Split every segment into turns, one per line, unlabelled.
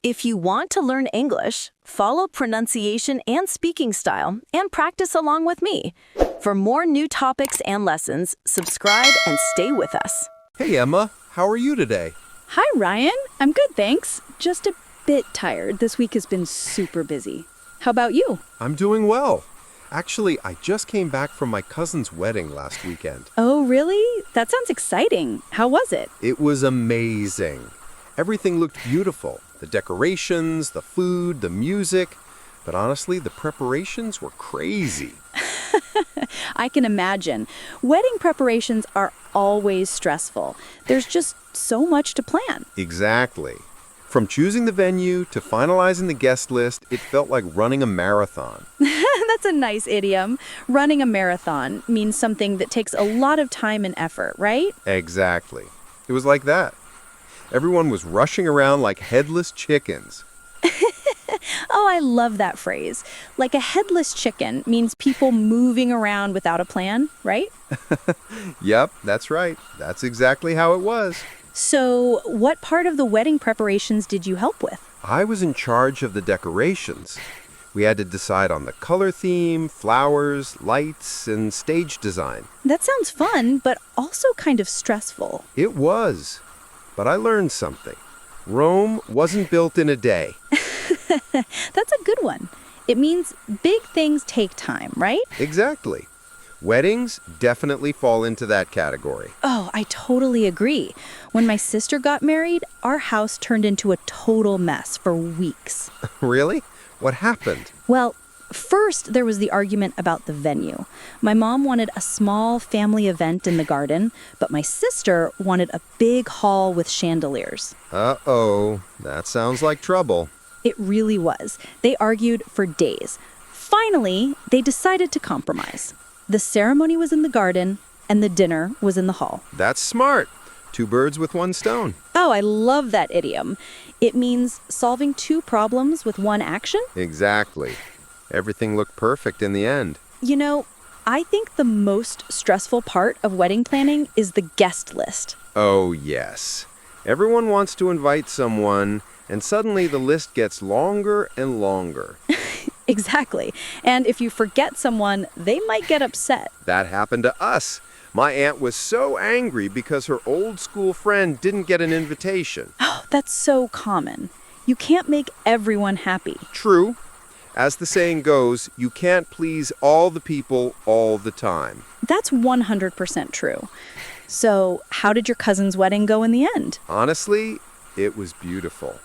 If you want to learn English, follow pronunciation and speaking style and practice along with me. For more new topics and lessons, subscribe and stay with us.
Hey, Emma. How are you today?
Hi, Ryan. I'm good, thanks. Just a bit tired. This week has been super busy. How about you?
I'm doing well. Actually, I just came back from my cousin's wedding last weekend.
Oh, really? That sounds exciting. How was it?
It was amazing. Everything looked beautiful. The decorations, the food, the music. But honestly, the preparations were crazy.
I can imagine. Wedding preparations are always stressful. There's just so much to plan.
Exactly. From choosing the venue to finalizing the guest list, it felt like running a marathon.
That's a nice idiom. Running a marathon means something that takes a lot of time and effort, right?
Exactly. It was like that. Everyone was rushing around like headless chickens.
Oh, I love that phrase. Like a headless chicken means people moving around without a plan, right?
Yep, that's right. That's exactly how it was.
So, what part of the wedding preparations did you help with?
I was in charge of the decorations. We had to decide on the color theme, flowers, lights, and stage design.
That sounds fun, but also kind of stressful.
It was. But I learned something. Rome wasn't built in a day.
That's a good one. It means big things take time, right?
Exactly. Weddings definitely fall into that category.
Oh, I totally agree. When my sister got married, our house turned into a total mess for weeks.
Really? What happened?
Well, first there was the argument about the venue. My mom wanted a small family event in the garden, but my sister wanted a big hall with chandeliers.
Uh-oh, that sounds like trouble.
It really was. They argued for days. Finally, they decided to compromise. The ceremony was in the garden, and the dinner was in the hall.
That's smart. Two birds with one stone.
Oh, I love that idiom. It means solving two problems with one action.
Exactly. Everything looked perfect in the end.
You know, I think the most stressful part of wedding planning is the guest list.
Oh, yes. Everyone wants to invite someone, and suddenly the list gets longer and longer.
Exactly. And if you forget someone, they might get upset.
That happened to us. My aunt was so angry because her old school friend didn't get an invitation.
Oh, that's so common. You can't make everyone happy.
True. As the saying goes, you can't please all the people all the time.
That's 100% true. So, how did your cousin's wedding go in the end?
Honestly, it was beautiful.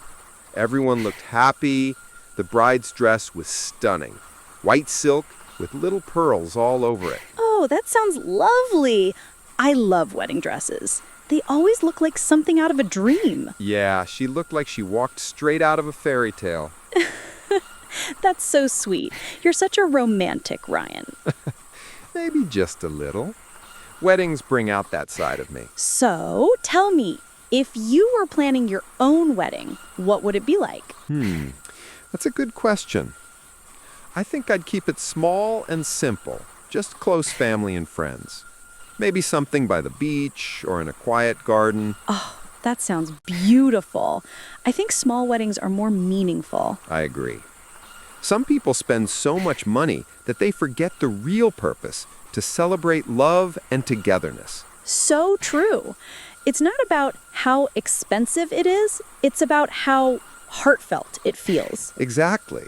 Everyone looked happy. The bride's dress was stunning. White silk with little pearls all over it.
Oh, that sounds lovely. I love wedding dresses. They always look like something out of a dream.
Yeah, she looked like she walked straight out of a fairy tale.
That's so sweet. You're such a romantic, Ryan.
Maybe just a little. Weddings bring out that side of me.
So, tell me, if you were planning your own wedding, what would it be like?
That's a good question. I think I'd keep it small and simple, just close family and friends. Maybe something by the beach or in a quiet garden.
Oh, that sounds beautiful. I think small weddings are more meaningful.
I agree. Some people spend so much money that they forget the real purpose, to celebrate love and togetherness.
So true. It's not about how expensive it is, it's about how heartfelt it feels.
Exactly.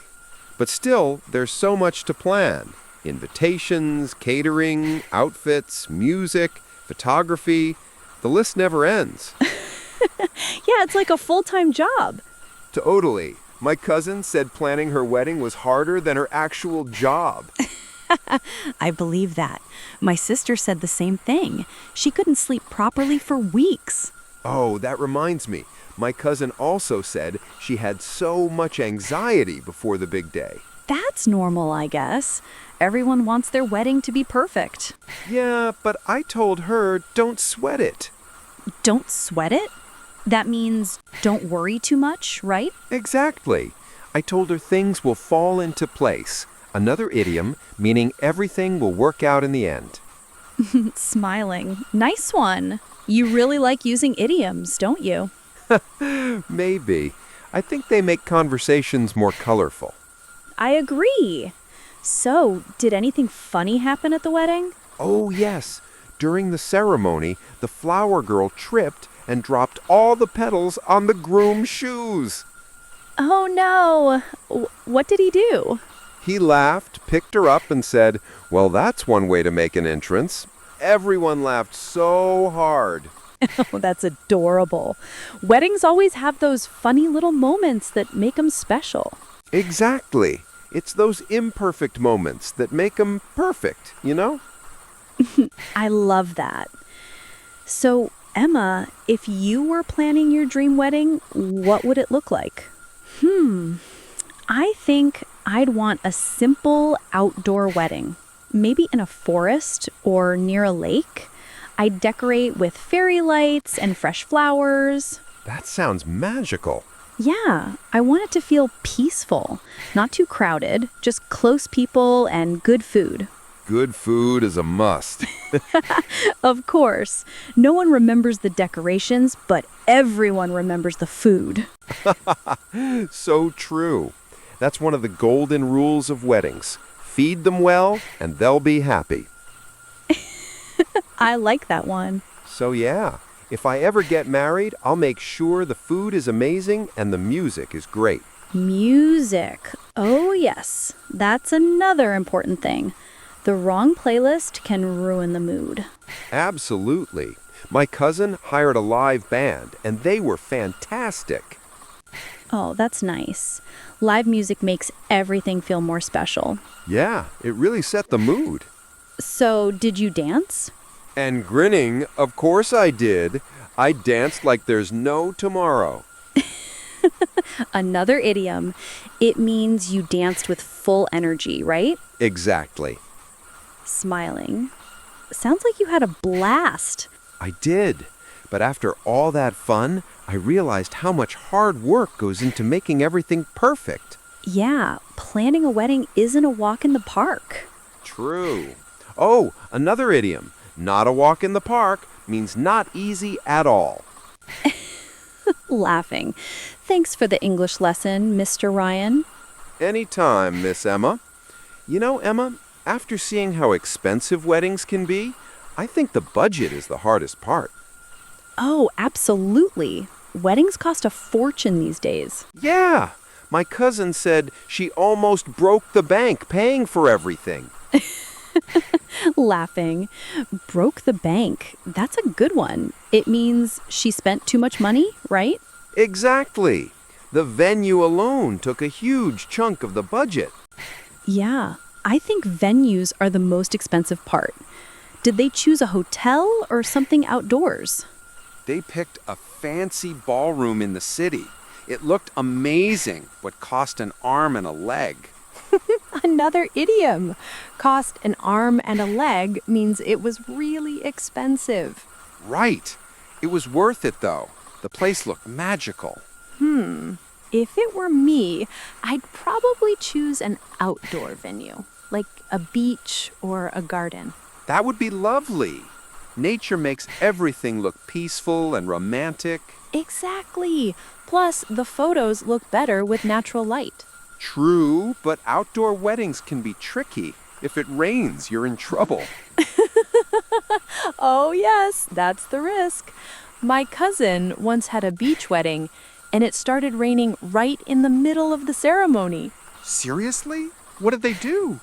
But still, there's so much to plan. Invitations, catering, outfits, music, photography. The list never ends.
Yeah, it's like a full-time job.
Totally. My cousin said planning her wedding was harder than her actual job.
I believe that. My sister said the same thing. She couldn't sleep properly for weeks.
Oh, that reminds me. My cousin also said she had so much anxiety before the big day.
That's normal, I guess. Everyone wants their wedding to be perfect.
Yeah, but I told her don't sweat it.
Don't sweat it? That means don't worry too much, right?
Exactly. I told her things will fall into place. Another idiom meaning everything will work out in the end.
Smiling. Nice one. You really like using idioms, don't you?
Maybe. I think they make conversations more colorful.
I agree. So, did anything funny happen at the wedding?
Oh, yes. During the ceremony, the flower girl tripped and dropped all the petals on the groom's shoes.
Oh no! What did he do?
He laughed, picked her up, and said, "Well, that's one way to make an entrance." Everyone laughed so hard.
Oh, that's adorable. Weddings always have those funny little moments that make them special.
Exactly. It's those imperfect moments that make them perfect, you know?
I love that. So, Emma, if you were planning your dream wedding, what would it look like? I think I'd want a simple outdoor wedding, maybe in a forest or near a lake. I'd decorate with fairy lights and fresh flowers.
That sounds magical.
Yeah, I want it to feel peaceful, not too crowded, just close people and good food.
Good food is a must.
Of course, no one remembers the decorations, but everyone remembers the food.
So true. That's one of the golden rules of weddings. Feed them well, and they'll be happy.
I like that one.
So yeah, if I ever get married, I'll make sure the food is amazing and the music is great.
Music. Oh, yes. That's another important thing. The wrong playlist can ruin the mood.
Absolutely. My cousin hired a live band, and they were fantastic.
Oh, that's nice. Live music makes everything feel more special.
Yeah, it really set the mood.
So, did you dance?
And grinning, of course I did. I danced like there's no tomorrow.
Another idiom. It means you danced with full energy, right?
Exactly.
Smiling. Sounds like you had a blast.
I did. But after all that fun, I realized how much hard work goes into making everything perfect.
Yeah, planning a wedding isn't a walk in the park.
True. Oh, another idiom. Not a walk in the park means not easy at all.
Laughing. Thanks for the English lesson, Mr. Ryan.
Anytime, Miss Emma. You know, Emma, after seeing how expensive weddings can be, I think the budget is the hardest part.
Oh, absolutely. Weddings cost a fortune these days.
Yeah, my cousin said she almost broke the bank paying for everything.
Laughing. Broke the bank. That's a good one. It means she spent too much money, right?
Exactly. The venue alone took a huge chunk of the budget.
Yeah, I think venues are the most expensive part. Did they choose a hotel or something outdoors?
They picked a fancy ballroom in the city. It looked amazing, but cost an arm and a leg.
Another idiom. Cost an arm and a leg means it was really expensive.
Right. It was worth it, though. The place looked magical.
If it were me, I'd probably choose an outdoor venue, like a beach or a garden.
That would be lovely. Nature makes everything look peaceful and romantic.
Exactly. Plus, the photos look better with natural light.
True, but outdoor weddings can be tricky. If it rains, you're in trouble.
Oh, yes, that's the risk. My cousin once had a beach wedding, and it started raining right in the middle of the ceremony.
Seriously? What did they do?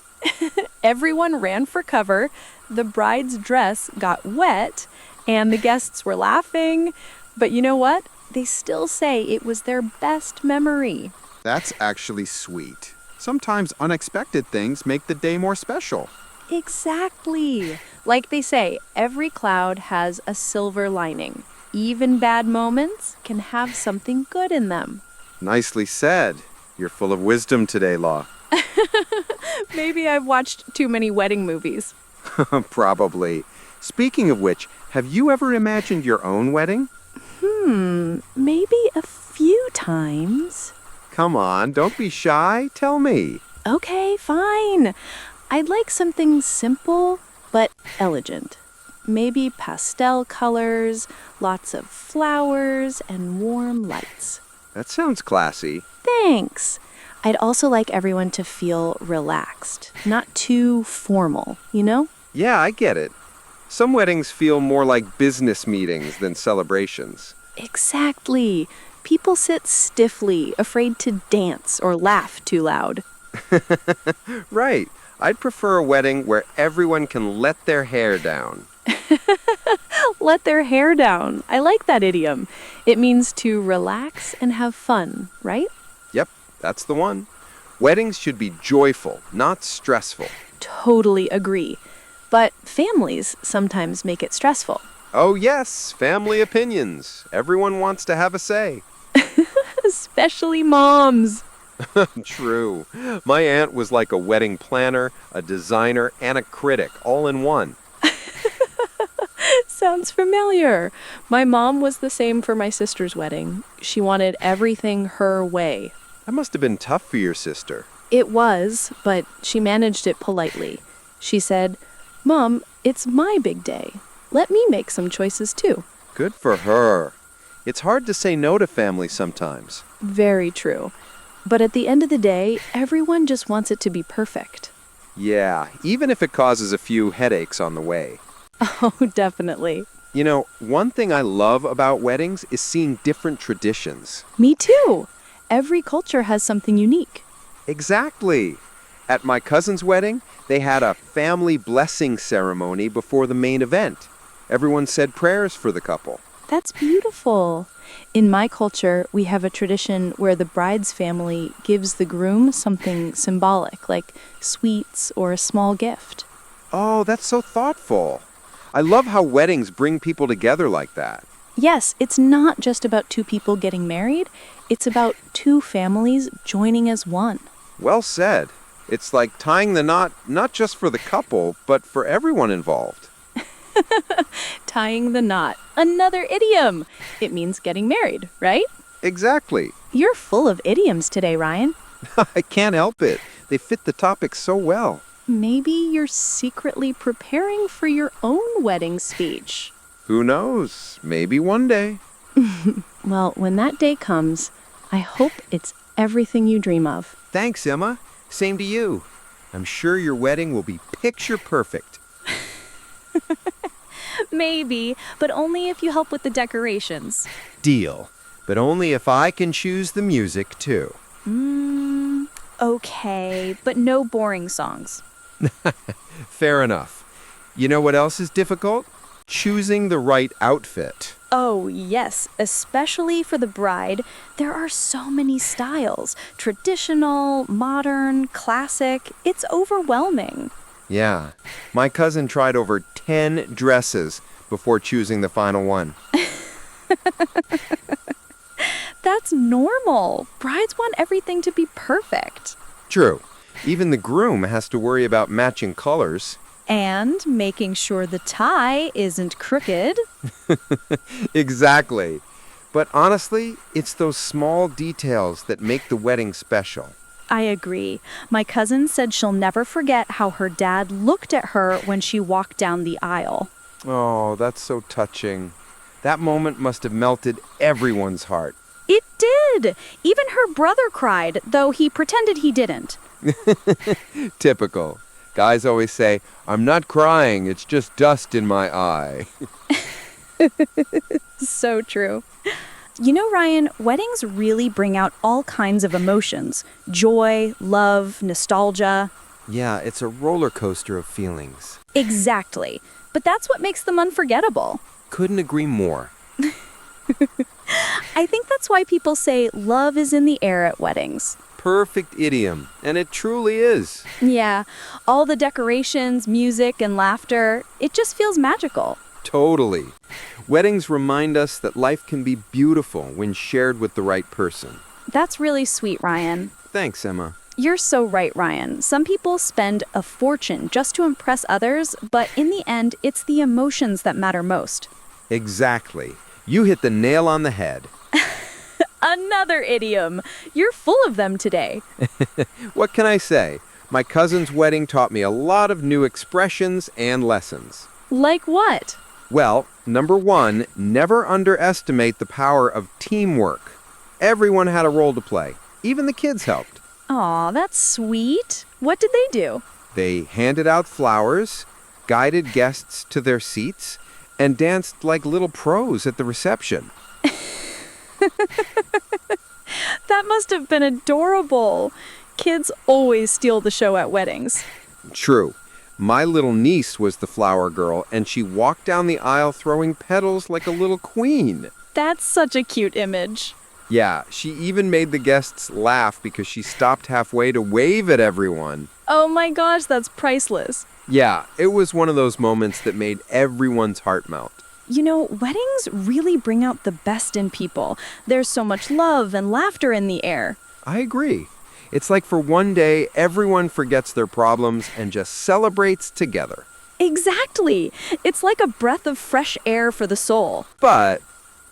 Everyone ran for cover, the bride's dress got wet, and the guests were laughing. But you know what? They still say it was their best memory.
That's actually sweet. Sometimes unexpected things make the day more special.
Exactly. Like they say, every cloud has a silver lining. Even bad moments can have something good in them.
Nicely said. You're full of wisdom today, Law.
Maybe I've watched too many wedding movies.
Probably. Speaking of which, have you ever imagined your own wedding?
Maybe a few times.
Come on, don't be shy. Tell me.
Okay, fine. I'd like something simple but elegant. Maybe pastel colors, lots of flowers, and warm lights.
That sounds classy.
Thanks. I'd also like everyone to feel relaxed, not too formal, you know?
Yeah, I get it. Some weddings feel more like business meetings than celebrations.
Exactly. People sit stiffly, afraid to dance or laugh too loud.
Right. I'd prefer a wedding where everyone can let their hair down.
Let their hair down. I like that idiom. It means to relax and have fun, right?
Yep, that's the one. Weddings should be joyful, not stressful.
Totally agree. But families sometimes make it stressful.
Oh yes, family opinions. Everyone wants to have a say.
Especially moms.
True. My aunt was like a wedding planner, a designer, and a critic, all in one.
Sounds familiar. My mom was the same for my sister's wedding. She wanted everything her way.
That must have been tough for your sister.
It was, but she managed it politely. She said, "Mom, it's my big day. Let me make some choices too."
Good for her. It's hard to say no to family sometimes.
Very true. But at the end of the day, everyone just wants it to be perfect.
Yeah, even if it causes a few headaches on the way.
Oh, definitely.
You know, one thing I love about weddings is seeing different traditions.
Me too. Every culture has something unique.
Exactly. At my cousin's wedding, they had a family blessing ceremony before the main event. Everyone said prayers for the couple.
That's beautiful. In my culture, we have a tradition where the bride's family gives the groom something symbolic, like sweets or a small gift.
Oh, that's so thoughtful. I love how weddings bring people together like that.
Yes, it's not just about two people getting married. It's about two families joining as one.
Well said. It's like tying the knot not just for the couple, but for everyone involved.
Tying the knot. Another idiom. It means getting married, right?
Exactly.
You're full of idioms today, Ryan.
I can't help it. They fit the topic so well.
Maybe you're secretly preparing for your own wedding speech.
Who knows? Maybe one day.
Well, when that day comes, I hope it's everything you dream of.
Thanks, Emma. Same to you. I'm sure your wedding will be picture perfect.
Maybe, but only if you help with the decorations.
Deal. But only if I can choose the music, too.
Okay, but no boring songs.
Fair enough. You know what else is difficult? Choosing the right outfit.
Oh, yes, especially for the bride. There are so many styles. Traditional, modern, classic. It's overwhelming.
Yeah. My cousin tried over 10 dresses before choosing the final one.
That's normal. Brides want everything to be perfect.
True. Even the groom has to worry about matching colors.
And making sure the tie isn't crooked.
Exactly. But honestly, it's those small details that make the wedding special.
I agree. My cousin said she'll never forget how her dad looked at her when she walked down the aisle.
Oh, that's so touching. That moment must have melted everyone's heart.
It did! Even her brother cried, though he pretended he didn't.
Typical. Guys always say, "I'm not crying, it's just dust in my eye."
So true. You know, Ryan, weddings really bring out all kinds of emotions. Joy, love, nostalgia.
Yeah, it's a roller coaster of feelings.
Exactly. But that's what makes them unforgettable.
Couldn't agree more.
I think that's why people say love is in the air at weddings.
Perfect idiom, and it truly is.
Yeah, all the decorations, music, and laughter, it just feels magical.
Totally. Weddings remind us that life can be beautiful when shared with the right person.
That's really sweet, Ryan.
Thanks, Emma.
You're so right, Ryan. Some people spend a fortune just to impress others, but in the end, it's the emotions that matter most.
Exactly. You hit the nail on the head.
Another idiom. You're full of them today.
What can I say? My cousin's wedding taught me a lot of new expressions and lessons.
Like what?
Well, number one, never underestimate the power of teamwork.
Everyone had a role to play. Even the kids helped.
Aw, that's sweet. What did they do?
They handed out flowers, guided guests to their seats, and danced like little pros at the reception.
That must have been adorable. Kids always steal the show at weddings.
True. My little niece was the flower girl, and she walked down the aisle throwing petals like a little queen.
That's such a cute image.
Yeah, she even made the guests laugh because she stopped halfway to wave at everyone.
Oh my gosh, that's priceless.
Yeah, it was one of those moments that made everyone's heart melt.
You know, weddings really bring out the best in people. There's so much love and laughter in the air.
I agree. It's like for one day, everyone forgets their problems and just celebrates together.
Exactly. It's like a breath of fresh air for the soul.
But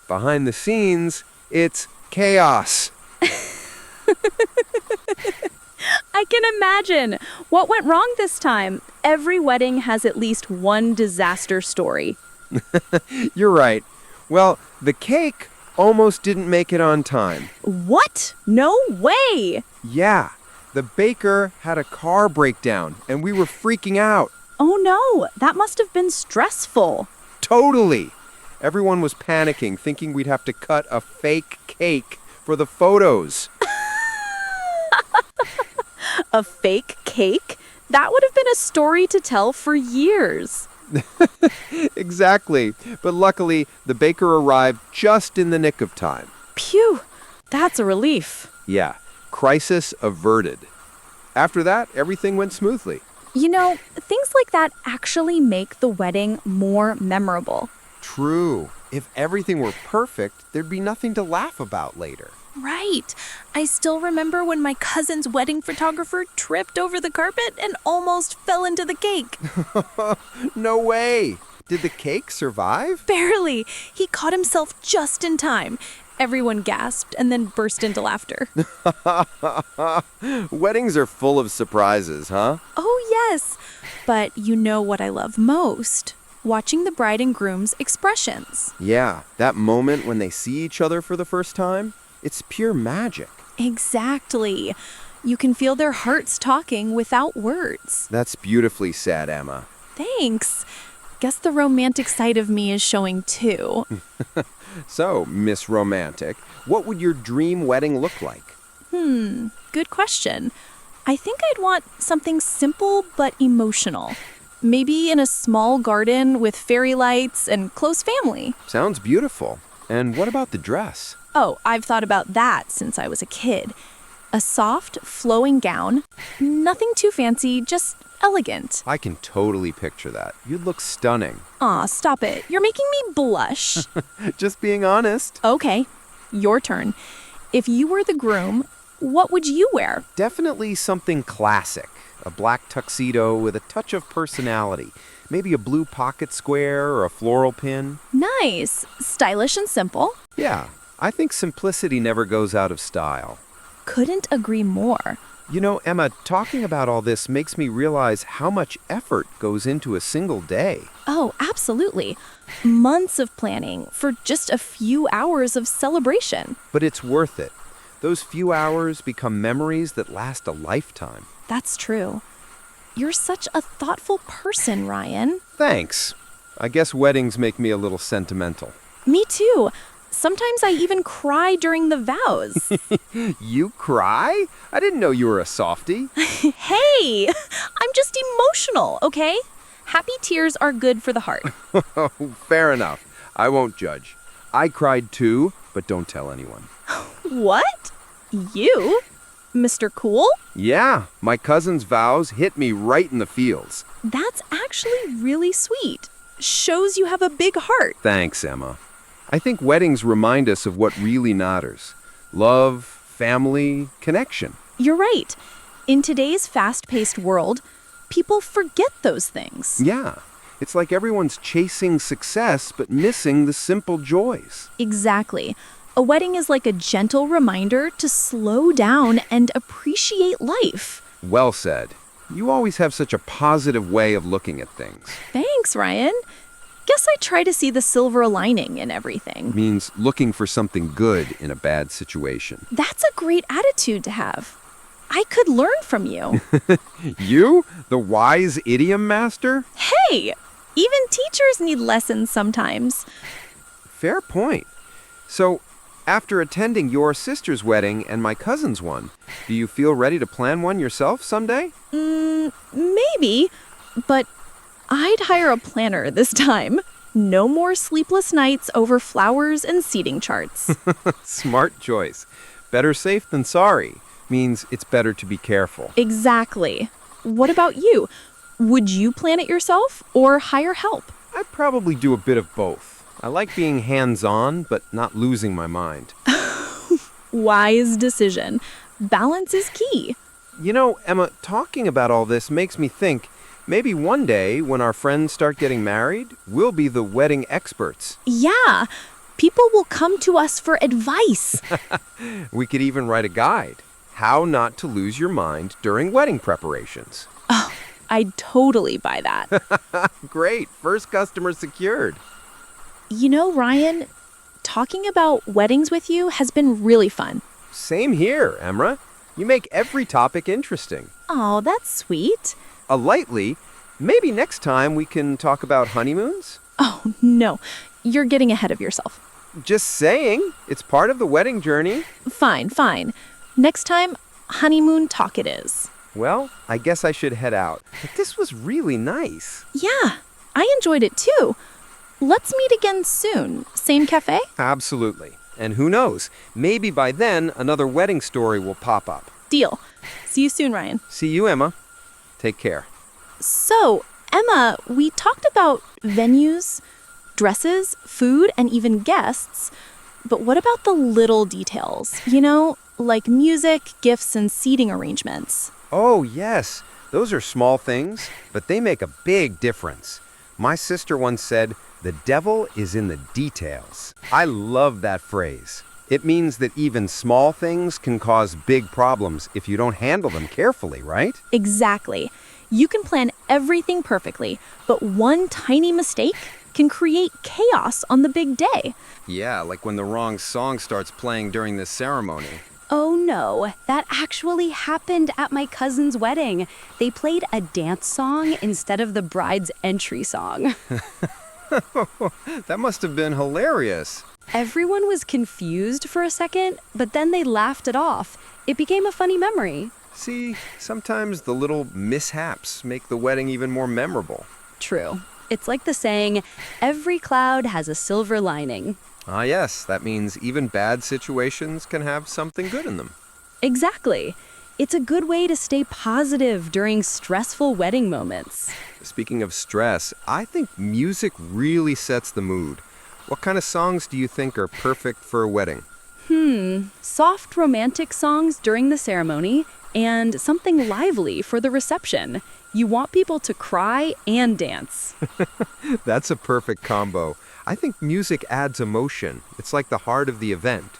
behind the scenes, it's chaos.
I can imagine. What went wrong this time? Every wedding has at least one disaster story.
You're right. Well, the cake almost didn't make it on time.
What? No way!
Yeah, the baker had a car breakdown and we were freaking out.
Oh no, that must have been stressful.
Totally. Everyone was panicking, thinking we'd have to cut a fake cake for the photos.
A fake cake? That would have been a story to tell for years.
Exactly. But luckily, the baker arrived just in the nick of time.
Phew, that's a relief.
Yeah, crisis averted. After that, everything went smoothly.
You know, things like that actually make the wedding more memorable.
True. If everything were perfect, there'd be nothing to laugh about later.
Right. I still remember when my cousin's wedding photographer tripped over the carpet and almost fell into the cake.
No way. Did the cake survive?
Barely. He caught himself just in time. Everyone gasped and then burst into laughter.
Weddings are full of surprises, huh?
Oh, yes. But you know what I love most? Watching the bride and groom's expressions.
Yeah, that moment when they see each other for the first time, it's pure magic.
Exactly. You can feel their hearts talking without words.
That's beautifully said, Emma.
Thanks. Guess the romantic side of me is showing too.
So, Miss Romantic, what would your dream wedding look like?
Good question. I think I'd want something simple but emotional. Maybe in a small garden with fairy lights and close family.
Sounds beautiful. And what about the dress?
Oh, I've thought about that since I was a kid. A soft, flowing gown. Nothing too fancy, just elegant.
I can totally picture that. You'd look stunning.
Aw, stop it. You're making me blush.
Just being honest.
Okay, your turn. If you were the groom, what would you wear?
Definitely something classic. A black tuxedo with a touch of personality. Maybe a blue pocket square or a floral pin.
Nice. Stylish and simple.
Yeah, I think simplicity never goes out of style.
Couldn't agree more.
You know, Emma, talking about all this makes me realize how much effort goes into a single day.
Oh, absolutely. Months of planning for just a few hours of celebration.
But it's worth it. Those few hours become memories that last a lifetime.
That's true. You're such a thoughtful person, Ryan.
Thanks. I guess weddings make me a little sentimental.
Me too. Sometimes I even cry during the vows.
You cry? I didn't know you were a softie.
Hey, I'm just emotional, okay? Happy tears are good for the heart.
Fair enough. I won't judge. I cried too, but don't tell anyone.
What? You? Mr. Cool?
Yeah, my cousin's vows hit me right in the feels.
That's actually really sweet. Shows you have a big heart.
Thanks, Emma. I think weddings remind us of what really matters. Love, family, connection.
You're right. In today's fast-paced world, people forget those things.
Yeah, it's like everyone's chasing success but missing the simple joys.
Exactly. A wedding is like a gentle reminder to slow down and appreciate life.
Well said. You always have such a positive way of looking at things.
Thanks, Ryan. guess I try to see the silver lining in everything.
Means looking for something good in a bad situation.
That's a great attitude to have. I could learn from you.
You? The wise idiom master?
Hey, even teachers need lessons sometimes.
Fair point. So, after attending your sister's wedding and my cousin's one, do you feel ready to plan one yourself someday?
Maybe, but I'd hire a planner this time. No more sleepless nights over flowers and seating charts.
Smart choice. Better safe than sorry. Means it's better to be careful.
Exactly. What about you? Would you plan it yourself or hire help?
I'd probably do a bit of both. I like being hands-on, but not losing my mind.
Wise decision. Balance is key.
You know, Emma, talking about all this makes me think maybe one day when our friends start getting married, we'll be the wedding experts.
Yeah, people will come to us for advice.
We could even write a guide. How not to lose your mind during wedding preparations.
Oh, I'd totally buy that.
Great. First customer secured.
You know, Ryan, talking about weddings with you has been really fun.
Same here, Emra. You make every topic interesting.
Oh, that's sweet.
Lightly, maybe next time we can talk about honeymoons?
Oh, no. You're getting ahead of yourself.
Just saying. It's part of the wedding journey.
Fine, fine. Next time, honeymoon talk it is.
Well, I guess I should head out. But this was really nice.
Yeah, I enjoyed it too. Let's meet again soon. Same cafe?
Absolutely. And who knows, maybe by then another wedding story will pop up.
Deal. See you soon, Ryan.
See you, Emma. Take care.
So, Emma, we talked about venues, dresses, food, and even guests. But what about the little details? You know, like music, gifts, and seating arrangements.
Oh, yes. Those are small things, but they make a big difference. My sister once said, "The devil is in the details." I love that phrase. It means that even small things can cause big problems if you don't handle them carefully, right?
Exactly. You can plan everything perfectly, but one tiny mistake can create chaos on the big day.
Yeah, like when the wrong song starts playing during the ceremony.
Oh no, that actually happened at my cousin's wedding. They played a dance song instead of the bride's entry song.
That must have been hilarious.
Everyone was confused for a second, but then they laughed it off. It became a funny memory.
See, sometimes the little mishaps make the wedding even more memorable.
True. It's like the saying, every cloud has a silver lining.
Ah, yes, that means even bad situations can have something good in them.
Exactly. It's a good way to stay positive during stressful wedding moments.
Speaking of stress, I think music really sets the mood. What kind of songs do you think are perfect for a wedding?
Soft romantic songs during the ceremony and something lively for the reception. You want people to cry and dance.
That's a perfect combo. I think music adds emotion. It's like the heart of the event.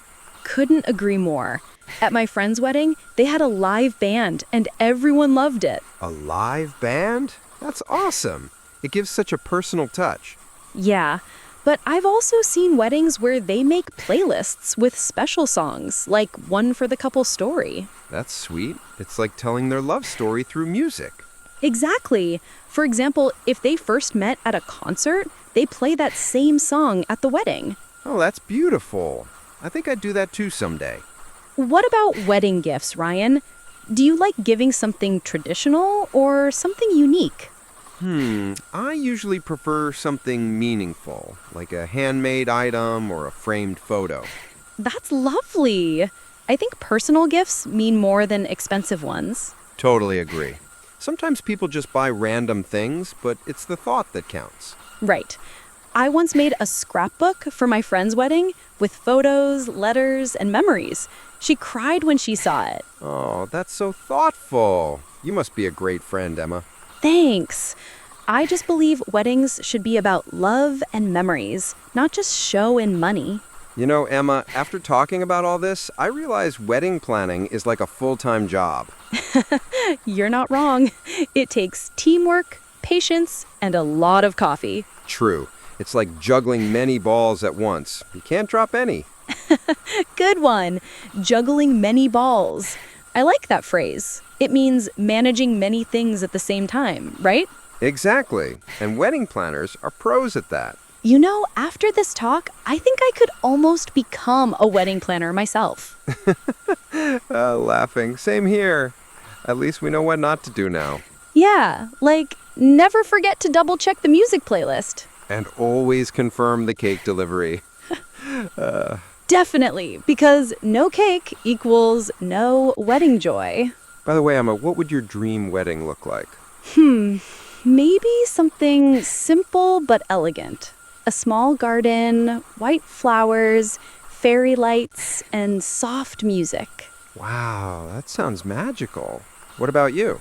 Couldn't agree more. At my friend's wedding, they had a live band and everyone loved it.
A live band? That's awesome. It gives such a personal touch.
Yeah, but I've also seen weddings where they make playlists with special songs, like one for the couple's story.
That's sweet. It's like telling their love story through music.
Exactly. For example, if they first met at a concert, they play that same song at the wedding.
Oh, that's beautiful. I think I'd do that too someday.
What about wedding gifts, Ryan? Do you like giving something traditional or something unique?
I usually prefer something meaningful, like a handmade item or a framed photo.
That's lovely. I think personal gifts mean more than expensive ones.
Totally agree. Sometimes people just buy random things, but it's the thought that counts.
Right. I once made a scrapbook for my friend's wedding with photos, letters, and memories. She cried when she saw it.
Oh, that's so thoughtful. You must be a great friend, Emma.
Thanks. I just believe weddings should be about love and memories, not just show and money.
You know, Emma, after talking about all this, I realize wedding planning is like a full-time job.
You're not wrong. It takes teamwork, patience, and a lot of coffee.
True.
It's like juggling many balls at once. You can't drop any.
Good one. Juggling many balls. I like that phrase. It means managing many things at the same time, right?
Exactly. And wedding planners are pros at that.
You know, after this talk, I think I could almost become a wedding planner myself.
Laughing. Same here. At least we know what not to do now.
Yeah, like never forget to double check the music playlist.
And always confirm the cake delivery.
Definitely, because no cake equals no wedding joy.
By the way, Emma, what would your dream wedding look like?
Maybe something simple but elegant. A small garden, white flowers, fairy lights, and soft music.
Wow, that sounds magical. What about you?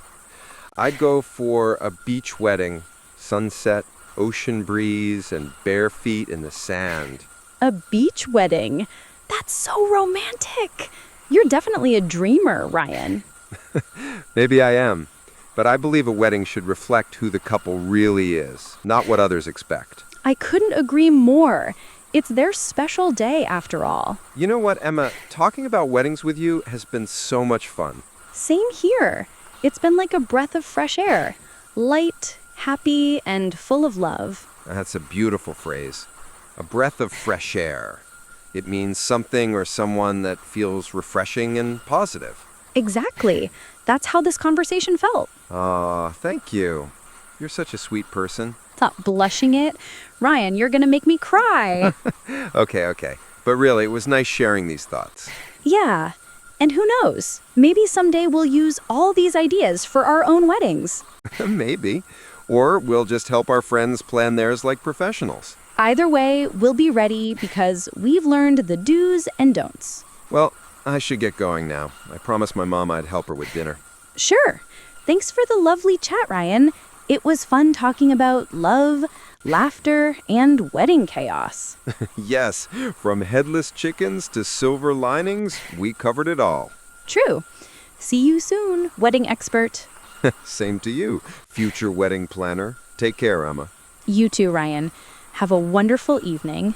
I'd go for a beach wedding, sunset, ocean breeze, and bare feet in the sand.
A beach wedding? That's so romantic. You're definitely a dreamer, Ryan.
Maybe I am, but I believe a wedding should reflect who the couple really is, not what others expect.
I couldn't agree more. It's their special day, after all.
You know what, Emma? Talking about weddings with you has been so much fun.
Same here. It's been like a breath of fresh air. Light, happy, and full of love.
That's a beautiful phrase. A breath of fresh air. It means something or someone that feels refreshing and positive.
Exactly. That's how this conversation felt.
Aw, thank you. You're such a sweet person.
Stop blushing it. Ryan, you're gonna make me cry.
Okay. But really, it was nice sharing these thoughts.
Yeah. And who knows? Maybe someday we'll use all these ideas for our own weddings.
Maybe. Or we'll just help our friends plan theirs like professionals.
Either way, we'll be ready because we've learned the do's and don'ts.
Well, I should get going now. I promised my mom I'd help her with dinner.
Sure. Thanks for the lovely chat, Ryan. It was fun talking about love, laughter, and wedding chaos.
Yes, from headless chickens to silver linings, we covered it all.
True. See you soon, wedding expert.
Same to you, future wedding planner. Take care, Emma.
You too, Ryan. Have a wonderful evening.